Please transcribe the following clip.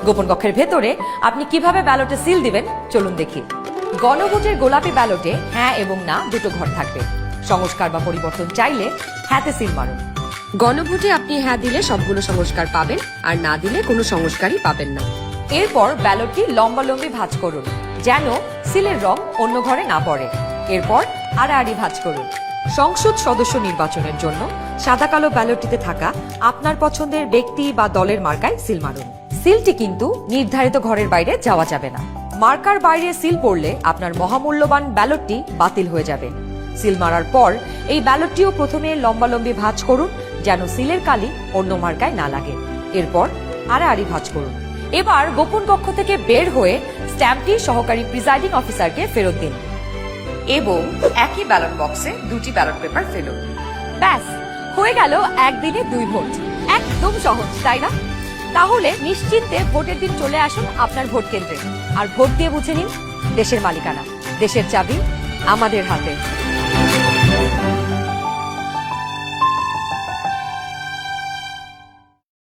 গোপন কক্ষের ভেতরে আপনি কিভাবে ব্যালটে সিল দিবেন চলুন দেখি। গণভোটের গোলাপি ব্যালটে হ্যাঁ এবং না দুটো ঘর থাকবে। সংস্কার বা পরিবর্তন চাইলে হ্যাঁতে সিল মারুন। গণভোটে আপনি হ্যাঁ দিলে সবগুলো সংস্কার পাবেন, আর না দিলে কোনো সংস্কারই পাবেন না। এরপর ব্যালটটি লম্বালম্বি ভাঁজ করুন যেন সিলের রং অন্য ঘরে না পড়ে। এরপর আড়াআড়ি ভাঁজ করুন। সংসদ সদস্য নির্বাচনের জন্য সাদা কালো ব্যালটটিতে থাকা আপনার পছন্দের ব্যক্তি বা দলের মার্কায় সিল মারুন। সিলটি কিন্তু নির্ধারিত ঘরের বাইরে যাওয়া যাবে না। মার্কার বাইরে সিল পড়লে আপনার মহামূল্যবান ব্যালটটি বাতিল হয়ে যাবে। সিল মারার পর এই ব্যালটটিও প্রথমে লম্বালম্বি ভাঁজ করুন যেন সিলের কালি অন্য মার্কায় না লাগে। এরপর আড়াআড়ি ভাঁজ করুন। এবার গোপন কক্ষ থেকে বের হয়ে স্ট্যাম্পটি সহকারী প্রিজাইডিং অফিসারকে ফেরত দিন এবং একই ব্যালট বক্সে দুটি ব্যালট পেপার ফেলুন। ব্যাস হয়ে গেল একদিনে 2 ভোট। একদম সহজ, তাই না? তাহলে নিশ্চিন্তে ভোটের দিন চলে আসুন আপনার ভোট কেন্দ্রে আর ভোট দিয়ে বুঝে নিন দেশের মালিকানা, দেশের চাবি আমাদের হাতে।